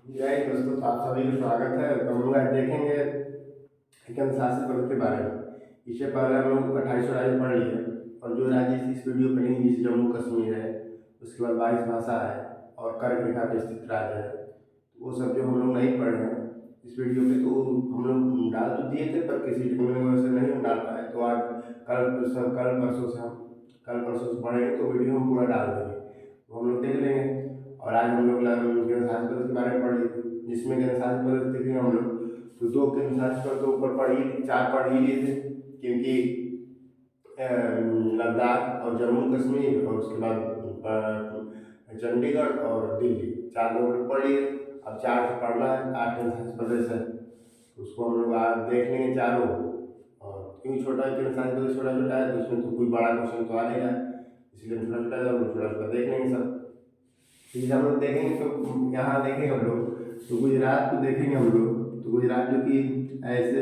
जय दोस्तों, तो आप सभी का स्वागत है। तो हम लोग आज देखेंगे एक अनुशासित पर्व के बारे में। इससे पहले हम लोग 28 राज्य पढ़ लिए और जो राज्य इस वीडियो में नहीं, जैसे जम्मू कश्मीर है, उसके बाद 22 भाषा है और कर्क रेखा पे स्थित राज्य है, तो वो सब जो हम लोग नहीं पढ़े हैं इस वीडियो पे, तो हम लोग डाल तो दिए थे पर किसी टेक्निकल वजह से नहीं हम डाल पाए। तो आज कल परसों से पढ़ेंगे तो वीडियो हम पूरा डाल देंगे, तो हम लोग देख लेंगे। और आज हम लोग ज्ञानशास्त्र के बारे में पढ़ लिए थे, जिसमें ज्ञानशास्त्र देखेंगे हम लोग। तो दो ज्ञानशास्त्र तो ऊपर पढ़ ही, चार पढ़ ही लिए थे, क्योंकि लद्दाख और जम्मू कश्मीर और उसके बाद चंडीगढ़ और दिल्ली, चार लोग पढ़ लिए। अब चार से पढ़ना है, 8 ज्ञानशासित प्रदेश है, तो उसको हम लोग आज देख लेंगे चारों। और क्योंकि छोटा ज्ञानशासित प्रदेश छोटा छोटा है, तो उसमें तो कोई बड़ा क्वेश्चन तो आ नहीं रहा, इसलिए हम छोटा छोटा हम लोग छोटा छोटा देख लेंगे सब। फिर हम लोग देखेंगे तो यहाँ देखेंगे हम लोग, तो गुजरात को देखेंगे हम लोग। तो गुजरात जो कि ऐसे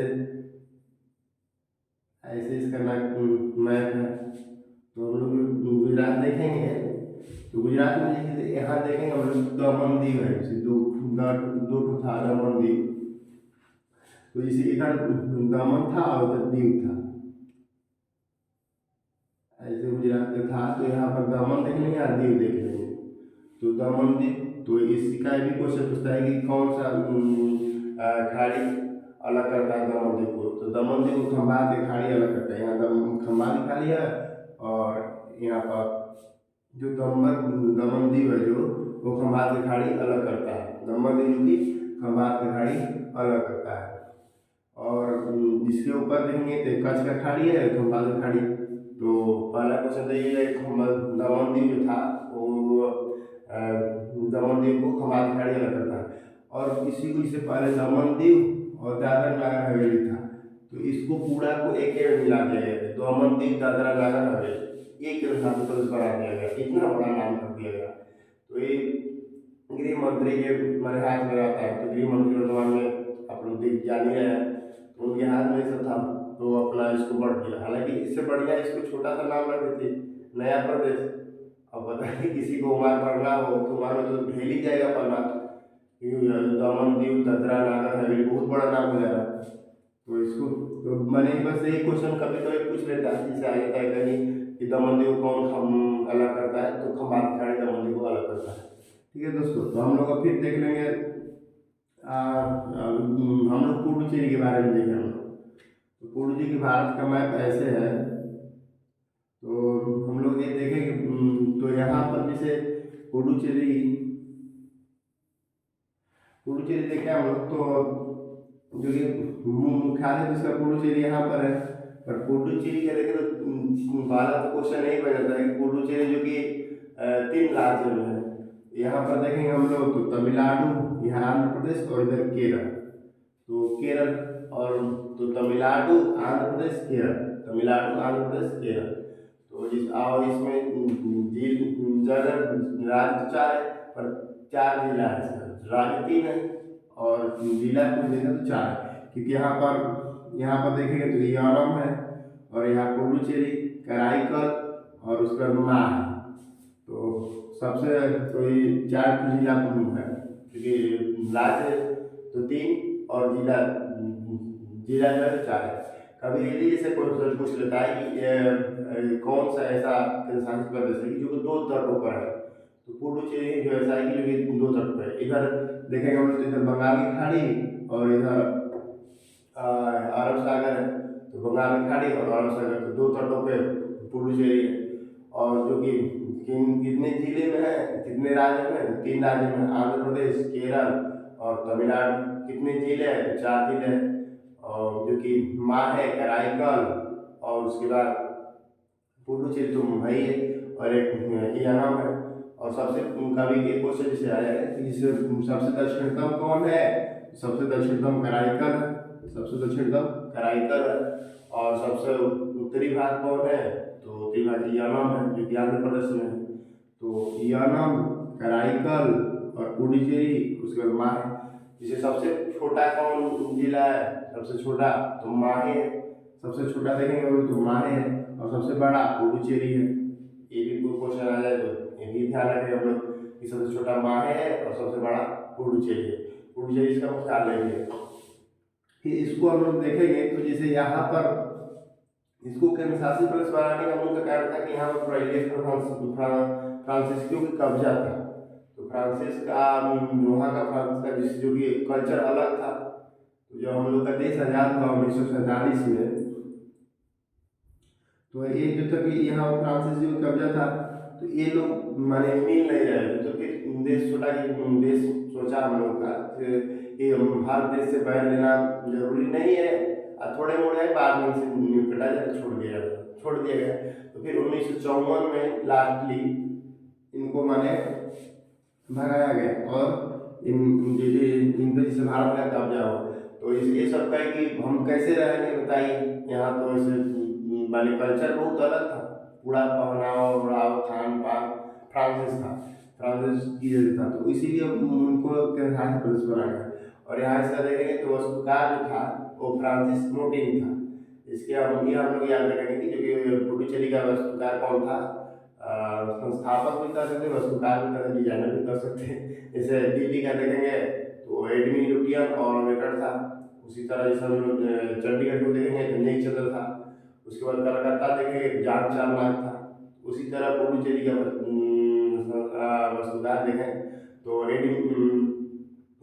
ऐसे इसका मैप है, तो हम लोग गुजरात देखेंगे। तो गुजरात में जैसे यहाँ देखेंगे हम लोग, दमन दीव है, जैसे दो ठो था दमन दीव। तो जैसे इधर दमन था और उधर दीव था, ऐसे गुजरात में था। तो यहाँ पर दमन देख लेंगे और दीव देख लेंगे। तो दमन दीव, तो इसका भी क्वेश्चन पूछता है कि कौन सा खाड़ी अलग करता है दमन द्वीप को। तो दमन द्वीप को खंबात की खाड़ी अलग करता है। यहाँ खंबात की खाड़ी है, और यहाँ पर जो दमन द्वीप है जो, वो खंबात की खाड़ी अलग करता है। दमन द्वीप की खंबात की खाड़ी अलग करता है। और जिसके ऊपर देखेंगे तो कच्छ का खाड़ी है, खंबात की खाड़ी। तो पहला क्वेश्चन तो ये है, दमन द्वीप जो था वो दमन द्वीप को खंबात की खाड़ी अलग करता है। और इसी को इससे पहले दमन द्वीप और दादरा नगर हवेली था, तो इसको पूरा को एक में मिला दिया गया था। दमन द्वीप दादरा नगर हवेली एक शासित प्रदेश बना दिया गया, इतना बड़ा नाम कर दिया गया। तो ये गृह मंत्री के हमारे हाथ में रहता है। तो गृह मंत्री वर्तमान में आप लोग जान ही रहे हैं, तो उनके हाथ में सब था, तो अपना इसको बढ़ दिया। हालांकि इससे बढ़िया इसको छोटा सा नाम रख देती, नया प्रदेश। अब पता नहीं किसी को वहाँ पढ़ना हो तो वहाँ में तो भेल ही जाएगा पढ़ना, दमन दीव दादरा नगर हवेली बहुत बड़ा नाम हो जा रहा है। तो इसको तो मैंने बस एक क्वेश्चन कभी कभी पूछ लेता है, जैसे आ जाता है कहीं कि दमन दीव कौन हम अलग करता है, तो खंबात की खाड़ी दमन दीव को अलग करता है। ठीक है दोस्तों, तो हम लोग अब फिर देख लेंगे। हम लोग पुडुचेरी के बारे में देखें हम लोग। तो पुडुचेरी भारत का मैप ऐसे है। तो हम लोग ये देखेंगे, तो यहाँ पर जैसे पुडुचेरी पुडुचेरी देखें हम लोग, तो जो कि मुख्यालय तो इसका पुडुचेरी यहाँ पर है। पर पुडुचेरी का देखें तो वाला तो क्वेश्चन नहीं बन जाता है कि पुडुचेरी जो कि 3 राज्य में है। यहाँ पर देखेंगे हम लोग तो तमिलनाडु, यहाँ आंध्र प्रदेश और इधर केरल। तो केरल और तो तमिलनाडु आंध्र प्रदेश केरल, तमिलनाडु आंध्र प्रदेश केरल। तो इसमें राज्य 4 है, पर 4 जिला है इसका, राज्य 3 है और जिला कुछ देखें तो 4 है। क्योंकि यहाँ पर देखेंगे तो यानम है, और यहाँ पुडुचेरी, कराईकल और उसका माह है। तो सबसे तो ये 4 जिला है, क्योंकि राज्य तो 3 और जिला जिला जो है 4 है। कभी यदि जैसे कोई पूछ लेता है कि कौन सा ऐसा शासित प्रदेश है कि जो 2 तटों पर है, तो पुडुचेरी जो ऐसा है कि जो कि 2 तट पर है। इधर देखेंगे हम लोग तो इधर बंगाल की खाड़ी और इधर अरब सागर है। तो बंगाल की खाड़ी और अरब सागर, तो 2 तटों पे पुडुचेरी है। और जो कि कितने जिले में है, कितने राज्य में, 3 राज्य में, आंध्र प्रदेश, केरल और तमिलनाडु। कितने जिले हैं, तो 4 जिले हैं। और जो कि माँ है कराईकल, और उसके बाद पुडुचेरी तो मुंबई है, और एक यानाम है। और सबसे कभी एक क्वेश्चन जैसे आया है कि जिससे सबसे दक्षिणतम कौन है, सबसे दक्षिणतम कराईकल है, सबसे दक्षिणतम कराईकल है। और सबसे उत्तरी भाग कौन है, तो उत्तरी भाग यानाम है, जो कि आंध्र प्रदेश में है। तो यानाम, कराईकल और पुडुचेरी, उसके बाद माहे। जिसे सबसे छोटा कौन जिला है, सबसे छोटा तो माहे है। सबसे छोटा देखेंगे हम लोग तो माहे है, और सबसे बड़ा पुडुचेरी है। ये भी कोई क्वेश्चन आ जाए तो ये भी ध्यान रखें हम लोग। कि सबसे छोटा माहे है और सबसे बड़ा पुडुचेरी है। पुडुचेरी इसका मुख्यालय है। फिर इसको हम लोग देखेंगे तो जैसे यहाँ पर इसको केंद्र शासित प्रदेश बनाने का मुख्य कारण था कि यहाँ पर पहले फ्रांसिस्को की कब्जा था। तो फ्रांसिस का वहाँ का फ्रांसिस का जो कि कल्चर अलग था। तो जब हम लोग का देश आज़ाद हुआ 1947 में, तो ये जो था कि यहाँ फ्रांसिस जो कब्जा था, तो ये लोग माने मिल नहीं रहे थे। तो फिर देश छोटा कि देश सोचा हम लोग का कि भारत देश से बैर लेना जरूरी नहीं है, और थोड़े मोड़े बाद में से निपटा जाए छोड़ दिया गया। तो फिर 1954 में लास्टली इनको माने भगाया गया और इन पे जैसे भारत का कब्जा हो। तो ये सब कहे कि हम कैसे रहेंगे बताइए, यहाँ तो ऐसे माने कल्चर बहुत अलग था, पूरा पहनावा ओढ़ाव खान पान फ्रांसिस था, फ्रांसिस की जगह था। तो इसीलिए उनको केंद्र शासित प्रदेश बनाया गया। और यहाँ इसका देखेंगे तो वास्तुकार जो था वो फ्रांसिस मोर्टिन था। इसके हम लोग याद रखेंगे कि जो कि पुडुचेरी का वास्तुकार कौन था, संस्थापक भी कर सकते, वास्तुकार भी कर, डिजाइनर भी कर सकते हैं। जैसे दिल्ली का देखेंगे तो एडमी लुटियन और वेटर था। उसी तरह जैसे हम लोग चंडीगढ़ को देखेंगे तो नेक चंद्र था। उसके बाद कलकत्ता देखेंगे जान चारनाथ था। उसी तरह पुडुचेरी का वास्तुकार देखें तो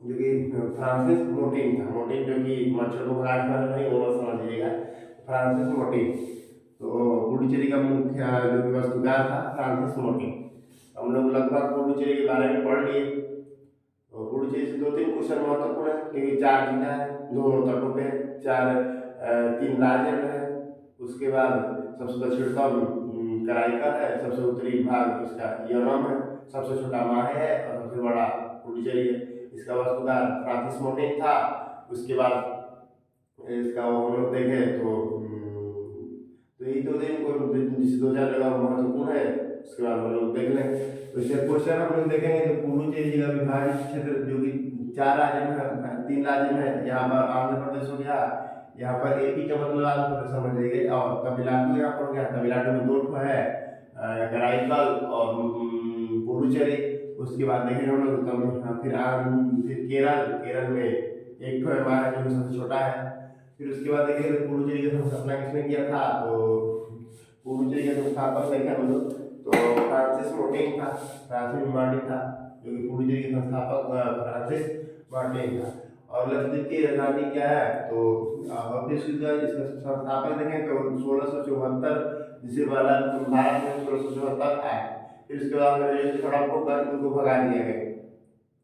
जो कि फ्रांसिस मोर्टिन था। मोर्टिन जो कि मच्छर को भगाने वाला नहीं, वो समझिएगा, फ्रांसिस मोर्टिन। तो पुडुचेरी का मुख्य जो कि वास्तुकार था फ्रांसिस मोर्टिन। हम लोग लगभग पुडुचेरी के बारे में पढ़ लिए। तो पुडुचेरी से 2-3 क्वेश्चन महत्वपूर्ण है, क्योंकि 4 जिला है, दोनों तटों पे 3 राज्य में है। उसके बाद सबसे दक्षिणतम कराईकल है, सबसे उत्तरी भाग इसका यनम है, सबसे छोटा माहे है और सबसे बड़ा पुडुचेरी है। इसका वास्तुकार फ्रांसिस मोर्टिन था। उसके बाद इसका वो हम लोग देखें तो ये 2 दिन को जिस 2000 जगह महत्वपूर्ण है, उसके बाद हम लोग देख लें। तो इससे क्वेश्चन हम लोग देखेंगे तो पुडुचेरी का विभाजित क्षेत्र जो कि 4 राज्य में है, 3 राज्य में है। यहाँ पर आंध्र प्रदेश हो गया, यहाँ पर एपी का मतलब आंध्र प्रदेश समझ लीजिए, और तमिलनाडु यहाँ पर हो गया। तमिलनाडु में 2 है, कराईकल और पुडुचेरी। उसके बाद देखेंगे हम लोग फिर केरल में 1 है हमारा जो सबसे छोटा है। फिर उसके बाद देखेंगे तो पुडुचेरी का स्थापना किसने किया था, तो पुडुचेरी का संस्थापक देखे हम लोग तो फ्रांसिस मोर्टिन था। फ्रांसिस मार्टिन था जो कि पुडुचेरी के संस्थापक फ्रांसिस मार्टिन था। और लक्षद्वीप की राजधानी क्या है, तो इसका संस्थापक देखें तो 1674 जिसे वाला भारत में 1674 आए। फिर उसके बाद अंग्रेजों से सड़क होकर इनको भगा दिया गया,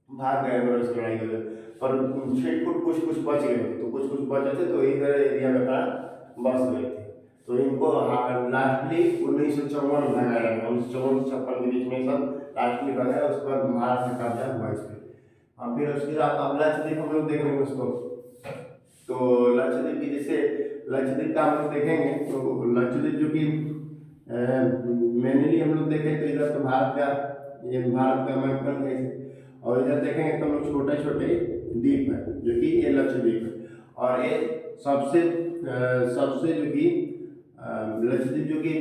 भाग गए अंग्रेजों से लड़ाई कर, पर छिटपुट कुछ बच गए थे। तो कुछ बचे थे तो इधर एरिया में बस गए थे। तो इनको लास्टली 1954 में भगाया गया, 1954 से 56 के बीच में सब लास्टली भगाया। उसके बाद भारत से कब्जा हुआ इस पर। फिर उसके बाद अब लक्षद्वीप हम लोग देखेंगे उसको। तो लक्षद्वीप की जैसे लक्षद्वीप का हम लोग देखेंगे तो लक्षद्वीप जो कि मेनली हम लोग देखें तो इधर तो भारत का मैप बन गया है। और इधर देखेंगे तो हम लोग छोटे छोटे द्वीप है जो कि ये लक्षद्वीप है। और ये सबसे जो कि लक्षद्वीप जो कि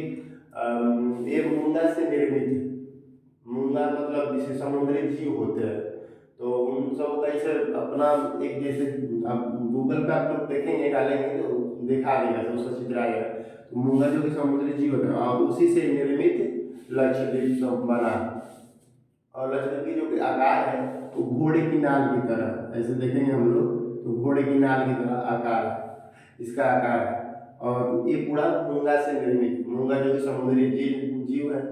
एक मूंगा से निर्मित है। मूंगा मतलब जिसे समुद्री जीव होते हैं, तो उन सब का ऐसे अपना एक जैसे अब गूगल पे आप लोग देखेंगे डालेंगे तो दिखा देगा, तो उसका चित्र आएगा। तो मूंगा जो कि समुद्री जीव होता है और उसी से निर्मित लक्षद्वीप सब बना। और लक्षद्वीप की जो कि आकार है वो घोड़े की नाल की तरह, ऐसे देखेंगे हम लोग तो घोड़े की नाल की तरह आकार है इसका आकार है। और ये पूरा मूंगा से निर्मित, मूंगा जो कि समुद्री जीव है।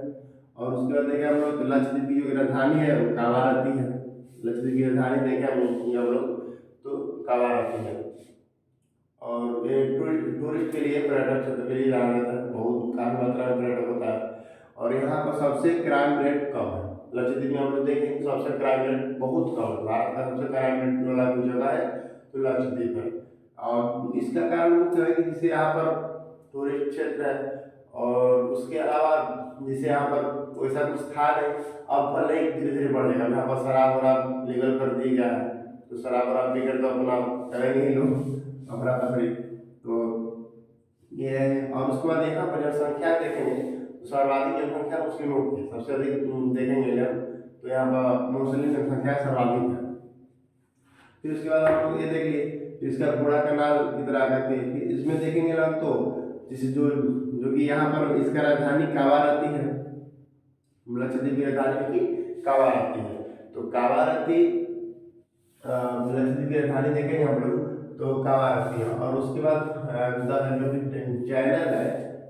और उसके बाद देखें हम लोग लक्षद्वीप की जो राजधानी है वो कावारत्ती है। लक्षद्वीप की राजधानी देखें हम लोग तो कावारत्ती है। और ये टूरिस्ट के लिए, पर्यटक क्षेत्र के लिए जाना जाता है, बहुत काफी मात्रा में पर्यटक होता है। और यहाँ पर सबसे क्राइम रेट कम है। लक्षद्वीप में हम लोग देखें तो सबसे क्राइम रेट बहुत कम है। भारत का सबसे क्राइम रेट वाला कोई जगह है तो लक्षद्वीप है। और इसका कारण मुख्य है कि जैसे यहाँ पर टूरिस्ट क्षेत्र है, और उसके अलावा जैसे यहाँ पर वैसा कुछ था नहीं, अब भले ही धीरे धीरे बढ़ जाएगा। यहाँ पर शराब वराब लीगल कर दी गया है, तो शराब वराब पीकर तो अपना करेंगे ही लोग अफरा तफरी। तो ये है। और उसके बाद यहाँ पर जनसंख्या देखेंगे तो सर्वाधिक जनसंख्या मुस्लिमों की, सबसे अधिक देखेंगे हम तो यहाँ पर मुस्लिम जनसंख्या सर्वाधिक है। फिर उसके बाद आप लोग ये देख लिए इसका घोड़ा कनाल की तरह करते हैं। फिर इसमें देखेंगे ना तो जैसे जो जो कि यहाँ पर इसका राजधानी कावा रहती है, लक्षद्वीप की राजधानी की कावा रहती है। तो कावा रहती लक्षद्वीप की राजधानी देखेंगे हम लोग तो कावा रहती है। और उसके बाद जो कि चैनल है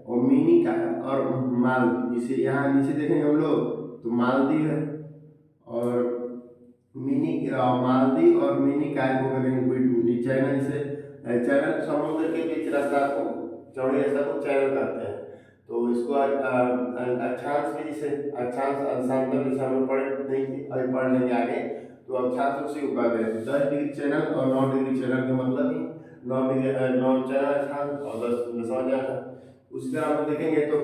वो मिनी का है और मालदीव, जिसे यहाँ नीचे देखेंगे हम लोग तो मालदीव है और मिनी मालदीव और मिनी काय को करेंगे चैनल से चैनल समुद्र के बीच रास्ता को चौड़ी रास्ता को चैनल कहते हैं। तो इसको अक्षांश के जिसे अक्षांश अंशांतर जैसे हम लोग पढ़े नहीं अभी पढ़ लेंगे आगे, तो अक्षांश उसी को कहते हैं। 10 डिग्री चैनल और 9 डिग्री चैनल के मतलब ही 9 डिग्री 9 चैनल अक्षांश और 10 उसी तरह हम देखेंगे तो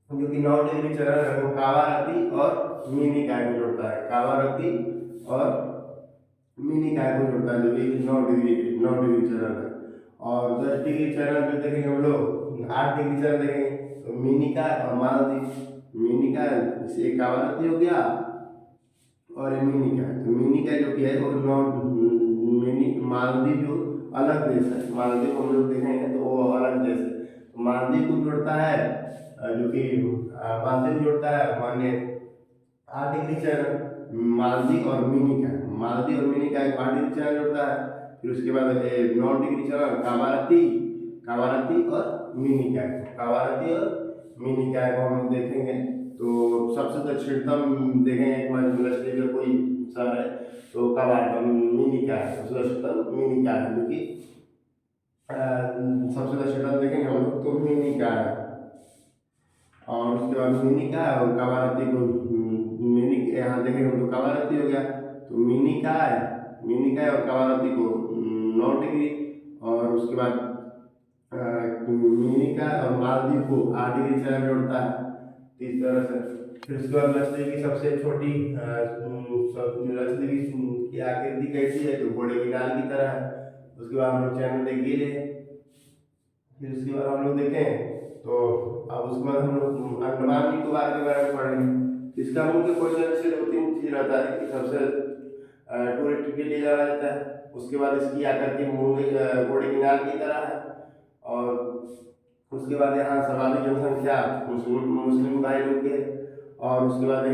जो कि 9 डिग्री चैनल है वो कावारती और मिनी काय को जोड़ता है, कावारती और मिनी काय को जोड़ता है जो कि 9 डिग्री चैनल है। और 10 डिग्री चैनल जो देखेंगे हम लोग 8 डिग्री चैनल देखेंगे तो मिनी काय और मालदीव। मिनी काय जैसे कावारती हो गया और ये मिनी काय, तो मिनी काय जो कि है वो मिनी मालदीव जो अलग देश है, मालदीव हम लोग देखेंगे तो वो अलग देश है। तो मालदीव को जोड़ता है जो कि मालदीव जोड़ता है माने 8 डिग्री चैनल मालदीव और मिनी काय, मालदीव और मिनी काय 8 डिग्री चैनल जोड़ता है। फिर उसके बाद 9 डिग्री चैनल कावारती और मिनी काय, कावारती और मिनी काय को हम देखेंगे तो सबसे दक्षिणतम देखेंगे एक लक्षद्वीप का कोई शहर है तो मिनी काय सबसे दक्षिणतम मिनी काय है, जो कि सबसे दक्षिणतम देखेंगे हम लोग तो मिनी काय है। और उसके बाद मिनी काय और कावारती को मिनी यहाँ देखेंगे हम तो कावारती हो गया, तो मिनी काय और कावारती को 9 डिग्री और उसके बाद मिनी काय और मालदीव को 8 डिग्री चैनल जोड़ता है इस तरह से। फिर उसके बाद लक्षद्वीप की सबसे छोटी लक्षद्वीप की आकृति कैसी है तो घोड़े की नाल की तरह है। उसके बाद हम लोग चैनल देख लिए। फिर उसके बाद हम लोग देखें तो अब उसके बाद हम लोग अंडमान निकोबार के बारे में पढ़ लेंगे। इसका मुख्य क्वेश्चन से 2-3 चीज रहता है कि सबसे टूरिस्ट के लिए जाना जाता है, उसके बाद इसकी आकृति घोड़े की नाल की तरह है और उसके बाद यहाँ सर्वाधिक जनसंख्या मुस्लिम भाई लोग के और उसके बाद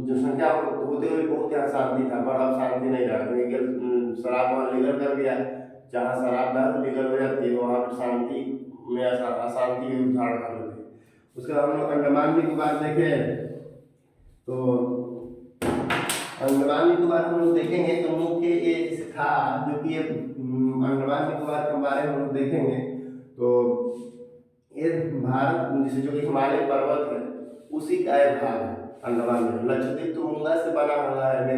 जनसंख्या होते हुए बहुत यहाँ शांति था, पर अब शांति नहीं रहा क्योंकि शराब वहाँ लीगल कर दिया। जहाँ शराब दारू लीगल हो जाती है वहाँ पर शांति में अशांति उधार कर लेते। उसके बाद हम लोग अंडमान निकोबार देखे तो अंडमान निकोबार हम लोग देखेंगे तो मुख्य ये था जो कि अंडमान निकोबार के बारे में हम लोग देखेंगे तो ये भारत जैसे जो कि हिमालय पर्वत है उसी का एक भाग है अंडमान में। लक्षद्वीप तो मूंगा से बना हुआ है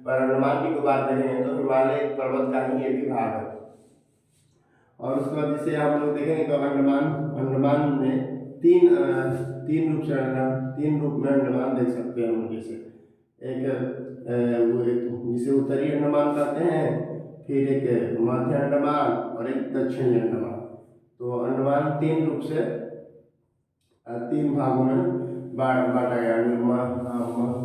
पर अंडमान निकोबार देखेंगे तो हिमालय पर्वत का ही ये भी भाग है। और उसके बाद जैसे हम लोग देखेंगे तो अंडमान में तीन रूप में अंडमान देख सकते हैं हम। जैसे एक जिसे उत्तरी अंडमान कहते हैं, फिर एक मध्य अंडमान और एक दक्षिणी अंडमान। तो अंडमान 3 रूप से 3 भागों में बांटा गया,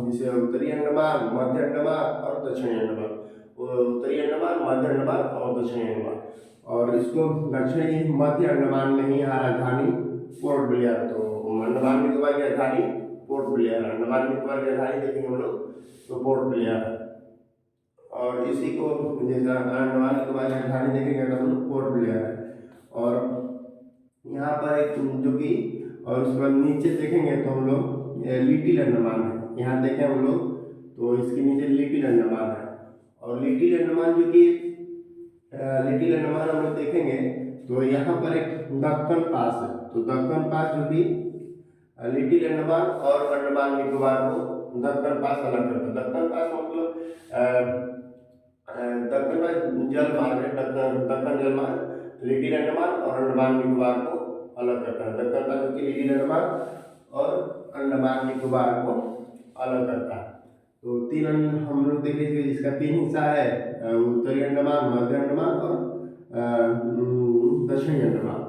जिसे उत्तरी अंडमान, मध्य अंडमान और दक्षिणी अंडमान। उत्तरी अंडमान, मध्य अंडमान और दक्षिणी अंडमान। और इसको दक्षिणी मध्य अंडमान में ही यहाँ राजधानी पोर्ट ब्लेयर, तो अंडमान निकोबार की राजधानी पोर्ट ब्लेयर है। अंडमान निकोबार की राजधानी देखेंगे हम लोग तो पोर्ट ब्लेयर है। और इसी को जैसे अंडमान निकोबार की राजधानी देखेंगे तो हम लोग पोर्ट ब्लेयर है। और यहाँ पर एक जो कि और उसके बाद नीचे देखेंगे तो हम लोग लिटिल अंडमान है। यहाँ देखें हम लोग तो इसके नीचे लिटिल अंडमान है। और लिटिल अंडमान जो कि लिटिल अंडमान हम लोग देखेंगे तो यहाँ पर एक दक्कन पास है। तो दक्कन पास जो कि लिटिल अंडमान और अंडमान निकोबार को दक्कन पास अलग करता है। दक्कन पास मतलब दक्कन पास जल मार्ग है, दक्कन जल मार्ग लिटिल अंडमान और अंडमान निकोबार को अलग करता है। दक्कन पास जो कि लिटिल अंडमान और अंडमान निकोबार को अलग करता है। तो 3 हम लोग देख लीजिए जिसका 3 हिस्सा है, उत्तरी अंडमान, मध्य अंडमान और दक्षिणी अंडमान।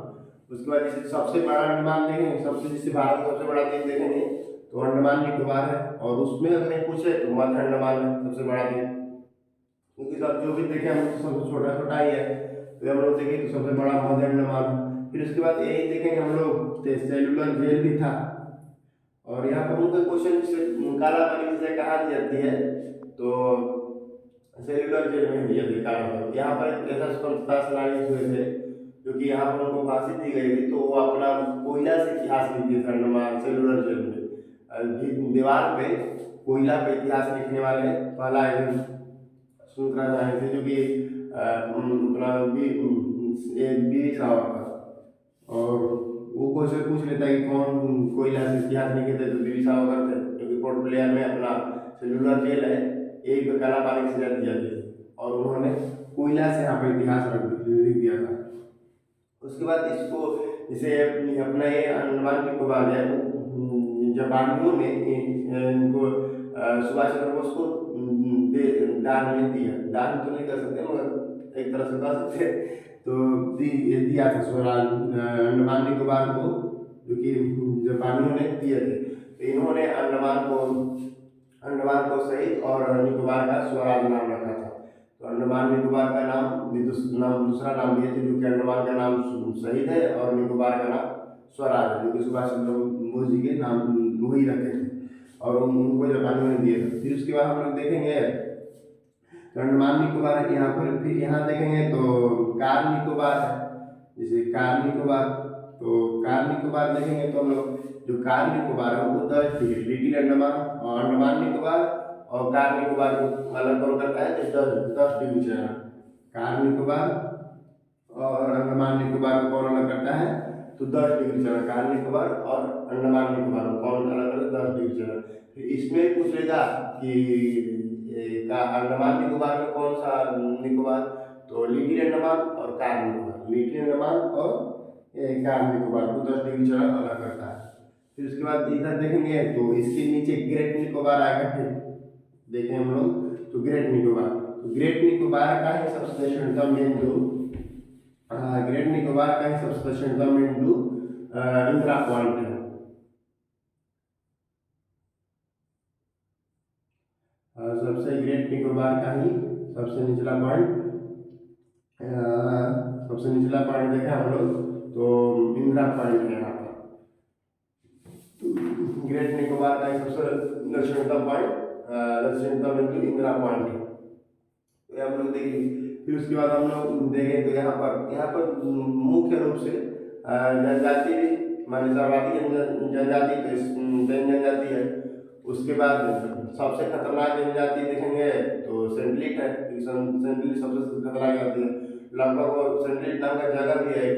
उसके बाद जैसे सबसे बड़ा अंडमान देखेंगे, सबसे जिसे भारत का सबसे बड़ा द्वीप देखेंगे तो अंडमान निकोबार है, और उसमें अगर पूछे तो मध्य अंडमान है सबसे बड़ा द्वीप, क्योंकि सब जो भी देखे हम तो सबसे छोटा छोटा ही है, तो हम लोग देखें तो सबसे बड़ा मध्य अंडमान है। फिर उसके बाद यही देखेंगे हम लोग सेलुलर जेल भी था, और यहाँ पर उनके क्वेश्चन से काला पानी से कहा जाती है, तो सेलुलर जेल में दिया था काला पानी। यहाँ पर ऐसा स्वतंत्रता सेनानी हुए थे जो कि यहाँ पर उनको फांसी दी गई थी, तो वो अपना कोयला से इतिहास लिख दिए थे अंडमान सेलुलर जेल में। दीवार पे कोयला पे इतिहास लिखने वाले पहला सुमित्रा सेनानी थे, जो कि अपना वीर सावरकर, और वो क्वेश्चन पूछ लेता है कि कौन कोयला से इतिहास लिखे थे, तो वीर सावरकर थे, क्योंकि पोर्ट ब्लेयर में अपना सेलुलर जेल है, एक पे काला पानी से दी जाती थी, और उन्होंने कोयला से यहाँ पर इतिहास लिख दिया था। उसके बाद इसको जैसे अपना ये अंडमान निकोबार है, जापानियों ने इनको सुभाष चंद्र बोस को दान में दिया, दान तो नहीं कर सकते मगर एक तरह से कर सकते, तो दिया था स्वराज अंडमान निकोबार को, जो कि जापानियों ने दिए थे। तो इन्होंने अंडमान को शहीद और निकोबार का स्वराज नाम रखा था। तो अंडमान निकोबार का नाम दूसरा नाम दिए थे, जो कि अंडमान का नाम शहीद है और निकोबार का नाम स्वराज है, जो कि सुभाष चंद्र बोस जी के नाम वही रखे थे, और उनको जापानियों ने दिए थे। फिर उसके बाद हम लोग देखेंगे तो अंडमान निकोबार यहाँ पर, फिर यहाँ देखेंगे तो कार निकोबार है, जैसे कार निकोबार, तो कार निकोबार देखेंगे तो हम लोग जो कार निकोबार है वो 10 डिग्री, लिटिल अंडमान और अंडमान निकोबार और कार निकोबार को अलग कौन करता है, तो 10 डिग्री चलना। कार निकोबार और अंडमान निकोबार को कौन अलग करता है, तो 10 डिग्री चलना। कार निकोबार और अंडमान निकोबार को कौन अलग करता है, 10 डिग्री चलना। फिर इसमें पूछेगा कि अंडमान निकोबार में कौन सा निकोबार, तो लिटिल अंडमान और कार निकोबार, लिटिल अंडमान और कार निकोबार को 10 डिग्री चलना अलग करता है। फिर उसके बाद इधर देखेंगे तो इसके नीचे ग्रेट निकोबार आएगा, फिर देखें हम लोग तो ग्रेट निकोबार, तो ग्रेट निकोबार का ही सबसे दक्षिणतम बिंदु, ग्रेट निकोबार का ही सबसे दक्षिणतम बिंदु इंदिरा पॉइंट है। सबसे ग्रेट निकोबार का ही सबसे निचला पॉइंट, सबसे निचला पॉइंट देखें हम लोग तो इंदिरा पॉइंट है यहाँ पर। ग्रेट निकोबार का ही सबसे दक्षिणतम पॉइंट, दक्षिणतम बिंदु इंदिरा पॉइंट है, तो हम लोग देखिए। फिर उसके बाद हम लोग देखें तो यहाँ पर मुख्य रूप से जनजाति भी माने सर्वाधिक जनजाति तो जैन जनजाति है। उसके बाद सबसे खतरनाक जनजाति देखेंगे तो सेंट्रलिट है, सेंट्रलिट सबसे खतरनाक जाति है। लगभग वो सेंट्रलिट नाम का जगह भी है एक,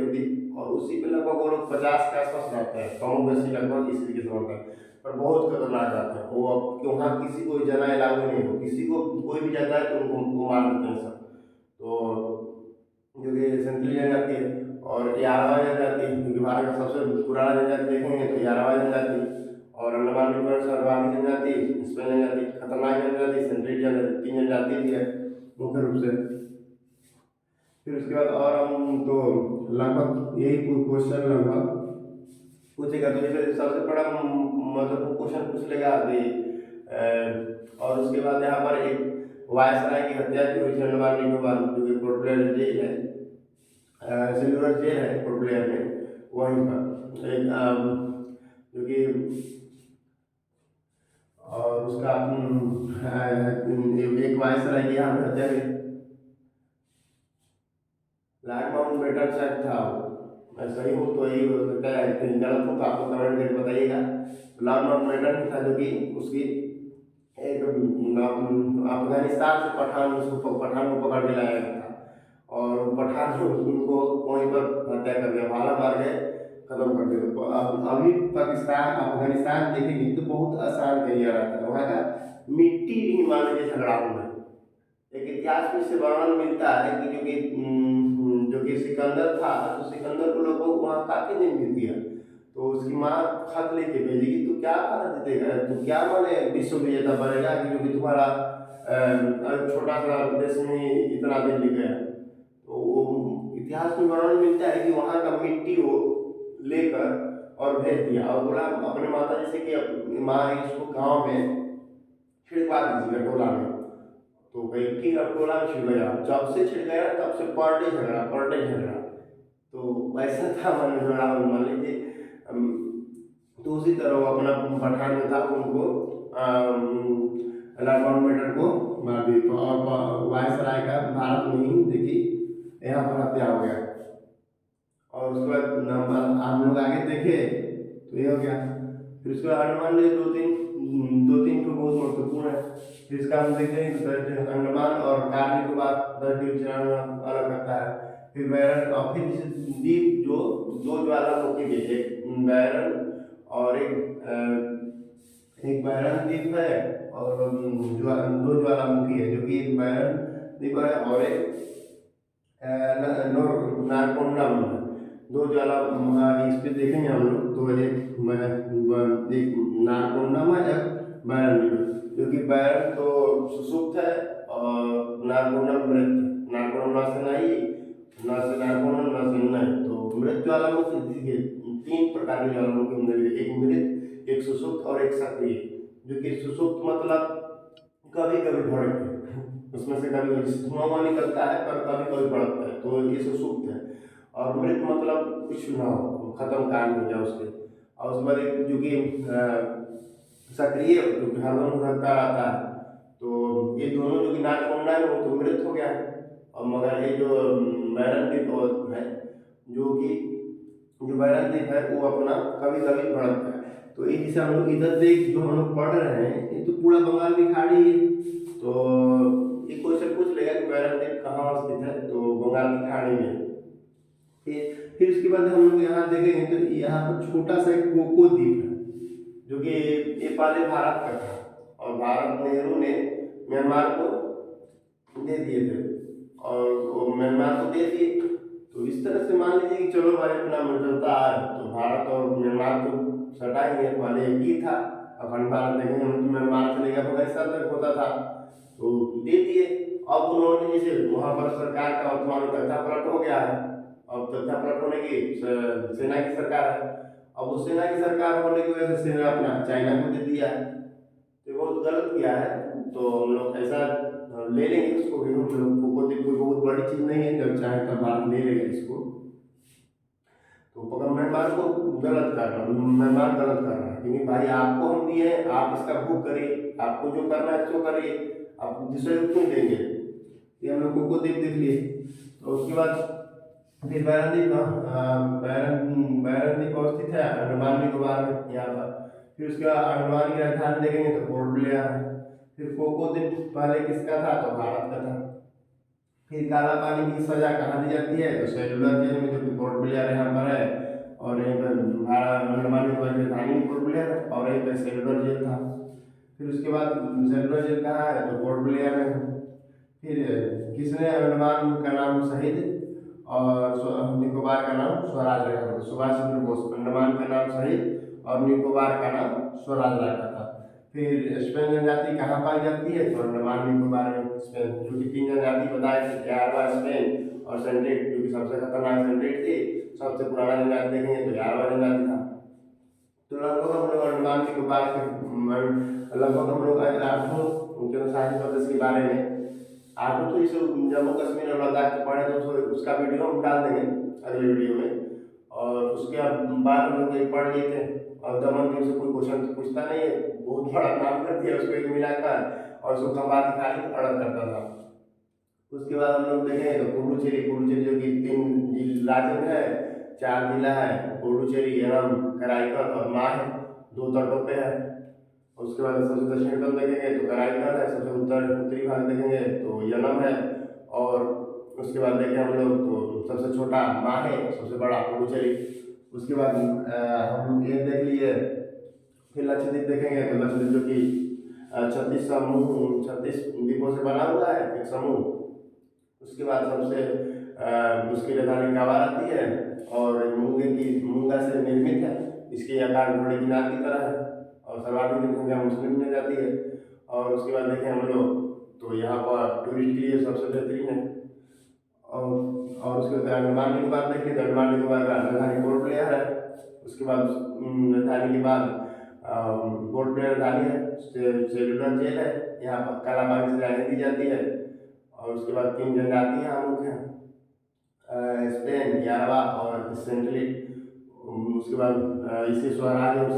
और उसी पे लगभग वो लोग 50 के आसपास रहते हैं, कम बेसी लगभग इसी के समय पर, पर बहुत खतरनाक जाते हैं वो। अब वहाँ किसी को जाना अलाउ नहीं हो, किसी को कोई भी जाता है तो उनको मार देते हैं सब। तो जो कि सेंट्रल जनजाति है, और यारवा जनजाति क्योंकि भारत का सबसे पुराना जनजाति देखेंगे तो यारवा जनजाति, और अंडमान निकोबार सर्वाधिक जनजाति, स्पेन जनजाति, खतरनाक जनजाति, सेंट्रल जनजाति, 3 जनजाति भी है मुख्य रूप से। फिर उसके बाद और हम तो लगभग यही क्वेश्चन लगभग पूछेगा, तो जैसे सबसे बड़ा मतलब क्वेश्चन पूछ लेगा अभी। और उसके बाद यहाँ पर एक वायसराय की हत्या की हुई थी अंडमान निकोबार, जो कि पोर्ट ब्लेयर जेल है, सेलुलर जेल है पोर्ट ब्लेयर में, वहीं पर एक जो कि, और उसका एक वायसराय की यहाँ पर हत्या हुई। लॉर्ड माउंटबेटन शायद था, मैं सही हूँ तो यही हो सकता है, गलत हूँ तो आपको कमेंट करके बताइएगा। लॉर्ड माउंटबेटन ही था जो कि उसकी एक अफगानिस्तान से पठान को पकड़ के लाया गया था, और पठान उनको वहीं पर हत्या कर दिया, भाला मार के खत्म कर दिया। तो अभी पाकिस्तान अफगानिस्तान देखेंगे तो बहुत आसान एरिया रहता है, वहाँ का मिट्टी भी मान लीजिए झगड़ाऊ है। एक इतिहास में से वर्णन मिलता है कि जो कि सिकंदर था, तो सिकंदर को लोग वहाँ काफी दिन बीत गया, तो उसकी माँ खत लेके भेजी कि तू क्या भारत जीतेगा, तू क्या माने विश्व विजेता बनेगा कि जो कि तुम्हारा छोटा सा देश में इतना दिन लिख गया। तो वो इतिहास में वर्णन मिलता है कि वहाँ का मिट्टी वो लेकर और भेज दिया और बोला अपने माता जी से कि माँ इसको गाँव में छिड़का दीजिएगा टोला में। तो भाई ठीक है, टोला में छिड़ गया। जब से छिड़ गया तब से पर डे झगड़ा, पर डे झगड़ा। तो वैसा था मन जोड़ा, मान लीजिए तो उसी तरह वो अपना पठान में था, उनको लॉकडाउन मेटर को मार दी। तो और वायसराय का भारत में ही देखिए यहाँ पर हत्या हो गया। और उसके बाद हम लोग आगे देखे तो ये हो गया। फिर उसके बाद अंडमान में दो तीन तो बहुत महत्वपूर्ण है। फिर इसका हम देखते हैं तो अंडमान और कार निकोबार 10 द्वीप अलग करता है। फिर बैरन और फिर द्वीप जो दो ज्वालामुखी भी, एक बैरन और एक बैरन द्वीप है और दो ज्वालामुखी है, जो कि एक बैरन द्वीप है और एक नारकोंडम है। दो ज्वाला इस पे देखेंगे हम लोग तो एक नारकोंडम है, एक बैरन द्वीप है। जो कि बैरन तो सुसुप्त है और नारकोंडम मृत। नारकोंडम न से नहीं, न से नारकोंडम न से नहीं। तो मृत ज्वालामुखी देखिए 3 प्रकार के ज्वालामुखी मिलेंगे, एक मृत, एक सुसुप्त और एक सक्रिय। जो कि सुसुप्त मतलब कभी कभी भड़के, उसमें से कभी कभी धुआं निकलता है पर कभी कभी भड़कता है, तो ये सुसुप्त है। और मृत मतलब कुछ ना हो, खत्म काम हो जाए उसके। और उसके बाद एक जो कि सक्रिय, जो कि हरदम भड़कता रहता है। तो ये दोनों जो कि नारकोंडा है वो तो मृत हो गया है। और मगर ये जो बैरन द्वीप है, जो बैरन द्वीप है वो अपना कभी कभी भड़कता है। तो एक जैसे हम लोग इधर देख जो हम लोग पढ़ रहे हैं, ये तो पूरा बंगाल की खाड़ी है। तो ये क्वेश्चन पूछ लेगा कि बैरन द्वीप कहाँ स्थित है, तो बंगाल की खाड़ी में। फिर उसके बाद हम लोग यहाँ देखेंगे तो यहाँ पर छोटा सा एक कोको द्वीप है, जो कि ये पहले भारत का था और भारत नेहरू ने म्यांमार को दे दिए थे और वो म्यांमार को दे दिए। तो इस तरह से मान लीजिए कि चलो भाई अपना मित्रता है, तो भारत और म्यांमार तो सटा ही है, पहले एक ही था। अखंड भारत देखेंगे हम तो म्यांमार से लेकर अफगानिस्तान तक होता था, तो दे दिए। अब उन्होंने जैसे वहाँ पर सरकार का वर्तमान में तख्ता पलट हो गया है। अब तख्ता पलट होने की सेना की सरकार है। अब उस सेना की सरकार होने की वजह से सेना अपना चाइना को दे दिया है, तो बहुत गलत किया है। तो हम लोग ऐसा ले लेंगे उसको भी, हम लोग को कोई बहुत बड़ी चीज़ नहीं है, जब चाहे तब भारत ले लेगा इसको। तो पकड़ म्यांमार को गलत कर रहा है, म्यांमार गलत कर रहा है, क्योंकि भाई आपको हम दिए, आप इसका भोग करिए, आपको जो करना है सो करिए, आप दूसरे को क्यों देंगे। ये हम लोग को देख लिए। तो उसके बाद फिर बैरन द्वीप अवस्थित है अंडमान निकोबार में यहाँ पर। फिर उसके बाद अंडमान की राजधानी देखेंगे तो पोर्ट ब्लेयर है। फिर कोको द्वीप पहले किसका था, तो भारत का था। फिर काला पानी की सजा कहाँ दी जाती है, तो सेलुलर जेल में, जो कि पोर्ट ब्लेयर यहाँ पर है। और यहीं पर अंडमान निकोबार की राजधानी पोर्ट ब्लेयर है और यहीं पर सेलुलर जेल था। फिर उसके बाद सेलुलर जेल कहाँ है, तो पोर्ट ब्लेयर में। फिर किसने अंडमान का नाम शहीद और निकोबार का नाम स्वराज रखा था, सुभाष चंद्र बोस। अंडमान का नाम शहीद और निकोबार का नाम स्वराज रखा था। फिर स्पेन जनजाति कहाँ पाई जाती है, तो अंडमान निकोबार में स्पेन, जो कि 3 जनजाति बताए थे, जावा, स्पेन और सेंट्रेट, जो कि सबसे खतरनाक सेंट्रेट थी। सबसे पुराना जनजाति देखेंगे तो जावा जनजाति था। तो लगभग हम लोग अंडमान निकोबार के लगभग हम लोग 8 केंद्रशासित प्रदेश के बारे में, 8 तो इसे जम्मू कश्मीर और लद्दाख के पढ़े, तो उसका वीडियो हम डाल देंगे अगले वीडियो में। और उसके बाद हम लोग एक पढ़ लिए थे और दमन दीव से कोई क्वेश्चन तो पूछता नहीं है, बहुत बड़ा नाम कर दिया उसको एक मिलाकर, और उसको खंबात खाली अड़क करता था। उसके बाद हम लोग देखें तो पुडुचेरी जो कि 3 राज्य में है, 4 जिला है, पुडुचेरी, एवं कराईकल और माह है, 2 तटों पे है। उसके बाद सबसे दक्षिणतम देखेंगे तो कराईकल है, सबसे उत्तरी भाग देखेंगे तो यनम है। और उसके बाद देखें हम लोग तो सबसे छोटा माह है, सबसे बड़ा पुडुचेरी। उसके बाद हम लोग ये देख लिए। फिर लक्षद्वीप देखेंगे तो लक्षद्वीप जो कि 36 द्वीपों से बना हुआ है एक समूह। उसके बाद सबसे उसकी राजधानी गावा रहती है और मूंगा से निर्मित है। इसके आकार घोड़े की नाक की तरह है और सर्वाधिक जनसंख्या मुस्लिम में जाती है। और उसके बाद देखें हम लोग तो यहाँ पर टूरिस्ट के लिए सबसे बेहतरीन है। और उसके बाद अंडमान निकोबार देखें तो अंडमान निकोबार का राजधानी पोर्ट ब्लेयर है। उसके बाद राजधानी के बाद पोर्ट ब्लेयर राजधानी है, सेलुलर जेल है, यहाँ पर काला पानी से रहने दी जाती है। और उसके बाद 3 झंडे आती हैं हम लोग के यहाँ, स्पेन, यारवा और सेंट्रली। उसके बाद इसे स्वराज और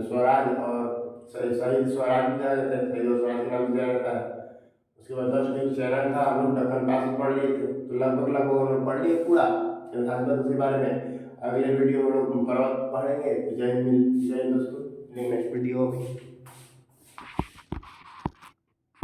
स्वराज और शहीद स्वराज भी कहा जाता है, शहीद और स्वराज के नाम से जाना जाता है। उसके बाद 10 न्यूज़ चैनल था, हम लोग दक्कन पास में पढ़ लिए थे, तो लगभग हम लोग पढ़ लिए पूरा इतिहास के बारे में। अगले वीडियो में लोग पर्वत पढ़ेंगे। तो जय हिंद दोस्तों, नेक्स्ट वीडियो में।